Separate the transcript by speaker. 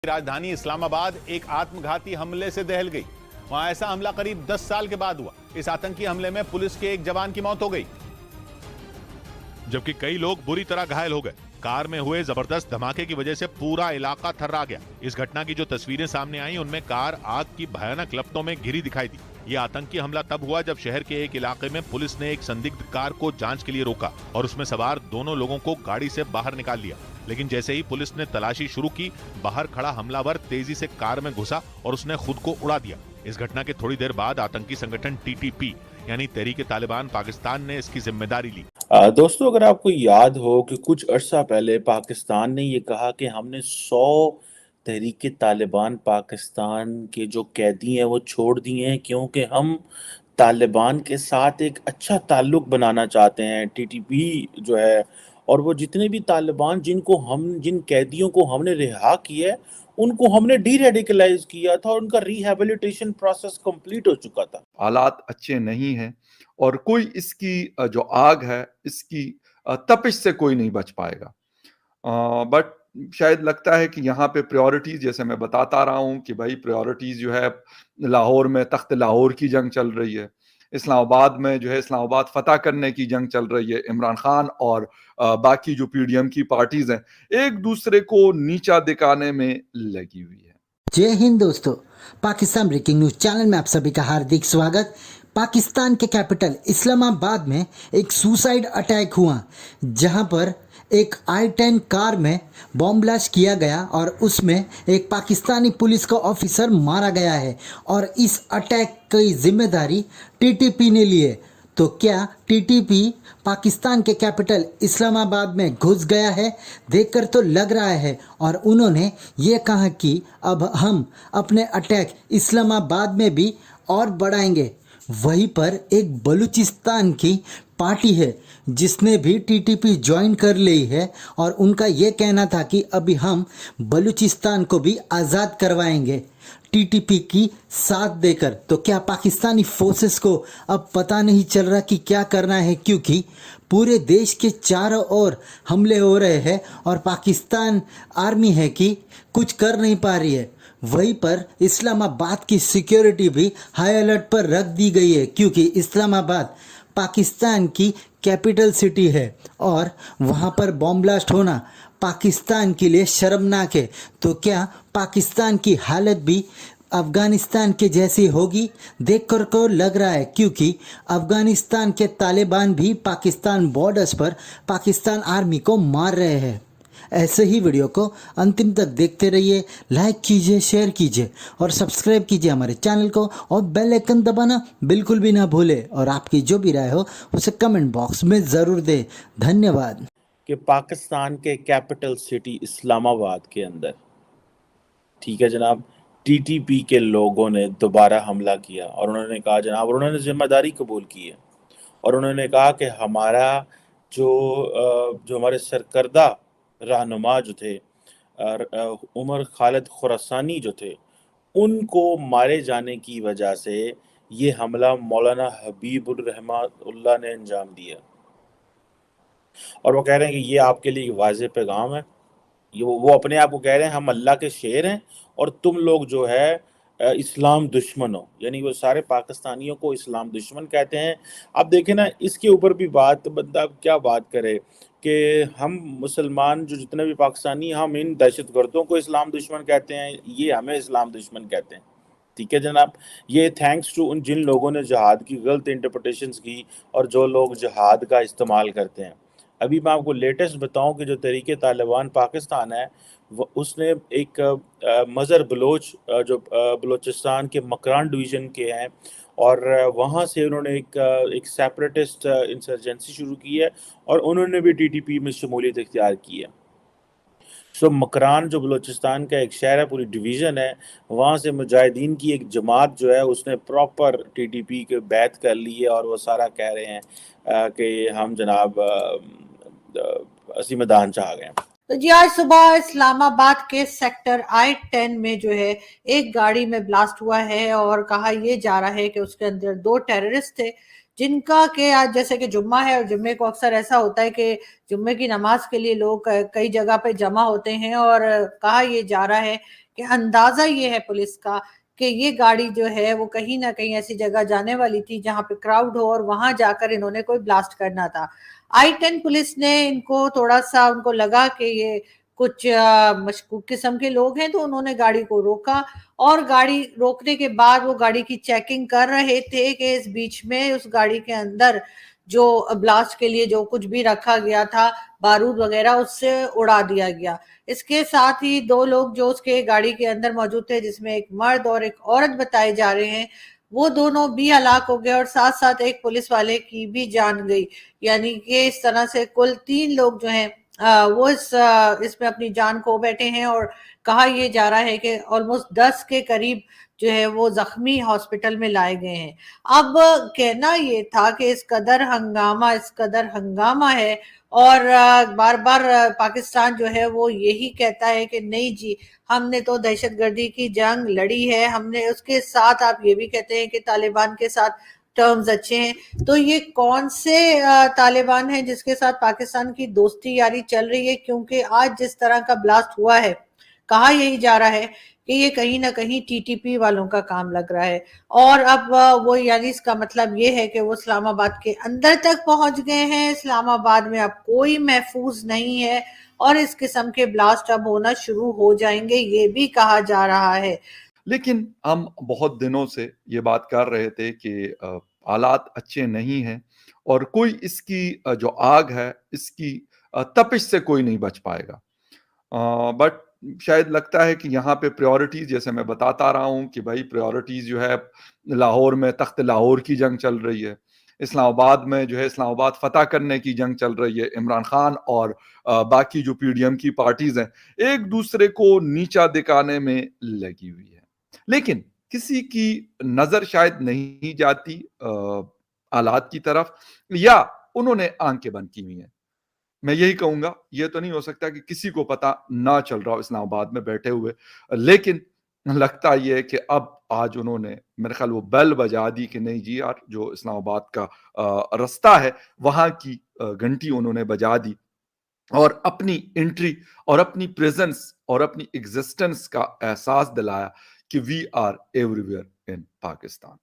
Speaker 1: राजधानी इस्लामाबाद एक आत्मघाती हमले से दहल गई। वहां ऐसा हमला करीब 10 साल के बाद हुआ। इस आतंकी हमले में पुलिस के एक जवान की मौत हो गई, जबकि कई लोग बुरी तरह घायल हो गए। कार में हुए जबरदस्त धमाके की वजह से पूरा इलाका थर्रा गया। इस घटना की जो तस्वीरें सामने आई उनमें कार आग की भयानक लपटों में घिरी दिखाई दी। ये आतंकी हमला तब हुआ जब शहर के एक इलाके में पुलिस ने एक संदिग्ध कार को जांच के लिए रोका और उसमें सवार दोनों लोगों को गाड़ी से बाहर निकाल लिया। लेकिन जैसे ही पुलिस ने तलाशी शुरू की, बाहर खड़ा हमलावर तेजी से कार में घुसा और उसने खुद को उड़ा दिया। इस घटना के थोड़ी देर बाद आतंकी संगठन टीटीपी यानी तहरीक-ए-तालिबान पाकिस्तान ने इसकी जिम्मेदारी ली।
Speaker 2: दोस्तों, अगर आपको याद हो कि कुछ अर्सा पहले पाकिस्तान ने ये कहा कि हमने 100 तहरीक-ए-तालिबान पाकिस्तान के जो कैदी हैं वो छोड़ दिए हैं, क्योंकि हम तालिबान के साथ एक अच्छा ताल्लुक बनाना चाहते हैं। टीटीपी जो है और वो जितने भी तालिबान जिन कैदियों को हमने रिहा किया है, उनको हमने डी-रेडिकलाइज किया था और उनका रिहैबिलिटेशन प्रोसेस कंप्लीट हो चुका था।
Speaker 3: हालात अच्छे नहीं हैं और कोई इसकी जो आग है, इसकी तपिश से कोई नहीं बच पाएगा। बट शायद लगता है कि यहाँ पे प्रायोरिटीज, जैसे मैं बताता रहा हूँ कि भाई प्रायोरिटीज जो है, लाहौर में तख्त लाहौर की जंग चल रही है, इस्लामाबाद में जो है इस्लामाबाद फतह करने की जंग चल रही है। इमरान खान और बाकी जो पीडीएम की पार्टीज हैं एक दूसरे को नीचा दिखाने में लगी हुई है।
Speaker 4: जय हिंद दोस्तों, पाकिस्तान ब्रेकिंग न्यूज चैनल में आप सभी का हार्दिक स्वागत। पाकिस्तान के कैपिटल इस्लामाबाद में एक सुसाइड अटैक हुआ, जहां पर एक I-10 कार में बॉम्ब ब्लास्ट किया गया और उसमें एक पाकिस्तानी पुलिस का ऑफिसर मारा गया है और इस अटैक की जिम्मेदारी टीटीपी ने ली है। तो क्या टीटीपी पाकिस्तान के कैपिटल इस्लामाबाद में घुस गया है? देखकर तो लग रहा है। और उन्होंने ये कहा कि अब हम अपने अटैक इस्लामाबाद में भी और बढ़ाएंगे। वहीं पर एक बलूचिस्तान की पार्टी है जिसने भी टीटीपी ज्वाइन कर ली है और उनका ये कहना था कि अभी हम बलूचिस्तान को भी आज़ाद करवाएंगे टीटीपी की साथ देकर। तो क्या पाकिस्तानी फोर्सेस को अब पता नहीं चल रहा कि क्या करना है, क्योंकि पूरे देश के चारों ओर हमले हो रहे हैं और पाकिस्तान आर्मी है कि कुछ कर नहीं पा रही है। वहीं पर इस्लामाबाद की सिक्योरिटी भी हाई अलर्ट पर रख दी गई है, क्योंकि इस्लामाबाद पाकिस्तान की कैपिटल सिटी है और वहाँ पर बॉम्ब ब्लास्ट होना पाकिस्तान के लिए शर्मनाक है। तो क्या पाकिस्तान की हालत भी अफ़गानिस्तान के जैसी होगी? देखकर को लग रहा है, क्योंकि अफ़गानिस्तान के तालिबान भी पाकिस्तान बॉर्डर्स पर पाकिस्तान आर्मी को मार रहे हैं। ऐसे ही वीडियो को अंतिम तक देखते रहिए, लाइक कीजिए, शेयर कीजिए और सब्सक्राइब कीजिए हमारे चैनल को और बेल आइकन दबाना बिल्कुल भी ना भूले। और आपकी जो भी राय हो उसे कमेंट बॉक्स में ज़रूर दें। धन्यवाद।
Speaker 2: कि पाकिस्तान के कैपिटल सिटी इस्लामाबाद के अंदर, ठीक है जनाब, टीटीपी के लोगों ने दोबारा हमला किया और उन्होंने कहा जनाब, और उन्होंने जिम्मेदारी कबूल की है और उन्होंने कहा कि हमारा जो हमारे सरकर्दा रहनुमा जो थे, उमर खालिद खुरासानी जो थे, उनको मारे जाने की वजह से ये हमला मौलाना हबीबुर रहमातुल्लाह ने अंजाम दिया। और वो कह रहे हैं कि ये आपके लिए वाज़ेह पैगाम है। ये वो अपने आप को कह रहे हैं हम अल्लाह के शेर हैं और तुम लोग जो है इस्लाम दुश्मन हो। यानी वो सारे पाकिस्तानियों को इस्लाम दुश्मन कहते हैं। आप देखें ना, इसके ऊपर भी बंदा क्या बात करे कि हम मुसलमान जो जितने भी पाकिस्तानी, हम इन दहशतगर्दों को इस्लाम दुश्मन कहते हैं, ये हमें इस्लाम दुश्मन कहते हैं। ठीक है जनाब, ये थैंक्स टू उन जिन लोगों ने जहाद की गलत इंटरप्रिटेशंस की और जो लोग जहाद का इस्तेमाल करते हैं। अभी मैं आपको लेटेस्ट बताऊं कि जो तहरीक तालिबान पाकिस्तान है, उसने एक मज़र बलोच जो बलोचिस्तान के मकरान डिवीज़न के हैं और वहाँ से उन्होंने एक सेपरेटिस्ट इंसर्जेंसी शुरू की है और उन्होंने भी टीटीपी में शमूलियत इख्तियार की है। सो मकरान जो बलूचिस्तान का एक शहर है, पूरी डिवीज़न है, वहाँ से मुजाहिदीन की एक जमात जो है उसने प्रॉपर टीटीपी के बैत कर ली है और वो सारा कह रहे हैं कि हम जनाब असी मैदान चाह गए।
Speaker 5: तो जी आज सुबह इस्लामाबाद के सेक्टर I-10 में जो है एक गाड़ी में ब्लास्ट हुआ है और कहा यह जा रहा है कि उसके अंदर 2 टेररिस्ट थे, जिनका कि आज जैसे कि जुम्मा है और जुम्मे को अक्सर ऐसा होता है कि जुम्मे की नमाज के लिए लोग कई जगह पे जमा होते हैं और कहा यह जा रहा है कि अंदाजा ये है पुलिस का कि ये गाड़ी जो है वो कहीं ना कहीं ऐसी जगह जाने वाली थी जहां पे क्राउड हो और वहां जाकर इन्होंने कोई ब्लास्ट करना था। I-10 पुलिस ने इनको थोड़ा सा उनको लगा कि ये कुछ मशकूक किस्म के लोग हैं, तो उन्होंने गाड़ी को रोका और गाड़ी रोकने के बाद वो गाड़ी की चेकिंग कर रहे थे कि इस बीच में उस गाड़ी के अंदर जो ब्लास्ट के लिए जो कुछ भी रखा गया था, बारूद वगैरह, उससे उड़ा दिया गया। इसके साथ ही 2 लोग जो उसके गाड़ी के अंदर मौजूद थे, जिसमें एक मर्द और एक औरत बताए जा रहे हैं, वो दोनों भी हलाक हो गए और साथ साथ एक पुलिस वाले की भी जान गई। यानी कि इस तरह से कुल 3 लोग जो हैं वो इसमें अपनी जान खो बैठे हैं और कहा यह जा रहा है कि ऑलमोस्ट 10 के करीब जो है वो जख्मी हॉस्पिटल में लाए गए हैं। अब कहना ये था कि इस कदर हंगामा है और बार बार पाकिस्तान जो है वो यही कहता है कि नहीं जी, हमने तो दहशतगर्दी की जंग लड़ी है, हमने उसके साथ आप ये भी कहते हैं कि तालिबान के साथ टर्म्स अच्छे हैं। तो ये कौन से तालिबान हैं जिसके साथ पाकिस्तान की दोस्ती यारी चल रही है? क्योंकि आज जिस तरह का ब्लास्ट हुआ है, कहा यही जा रहा है कि ये कहीं ना कहीं टीटीपी वालों का काम लग रहा है और अब वो यानी इसका मतलब ये है कि वो इस्लामाबाद के अंदर तक पहुंच गए हैं। इस्लामाबाद में अब कोई महफूज नहीं है और इस किस्म के ब्लास्ट अब होना शुरू हो जाएंगे, ये भी कहा जा रहा है।
Speaker 3: लेकिन हम बहुत दिनों से ये बात कर रहे थे कि हालात अच्छे नहीं हैं और कोई इसकी जो आग है, इसकी तपिश से कोई नहीं बच पाएगा। बट शायद लगता है कि यहाँ पे प्रायोरिटीज, जैसे मैं बताता रहा हूँ कि भाई प्रायोरिटीज जो है, लाहौर में तख्त लाहौर की जंग चल रही है, इस्लामाबाद में जो है इस्लामाबाद फतह करने की जंग चल रही है। इमरान खान और बाकी जो पीडीएम की पार्टीज हैं एक दूसरे को नीचा दिखाने में लगी हुई है, लेकिन किसी की नजर शायद नहीं जाती हालात की तरफ, या उन्होंने आंखें बंद की हुई हैं। मैं यही कहूंगा, ये तो नहीं हो सकता कि किसी को पता ना चल रहा हो इस्लामाबाद में बैठे हुए, लेकिन लगता ये है कि अब आज उन्होंने मेरे ख्याल वो बेल बजा दी कि नहीं जी यार, जो इस्लामाबाद का रास्ता है वहां की घंटी उन्होंने बजा दी और अपनी एंट्री और अपनी प्रेजेंस और अपनी एग्जिस्टेंस का एहसास दिलाया कि we are everywhere in Pakistan.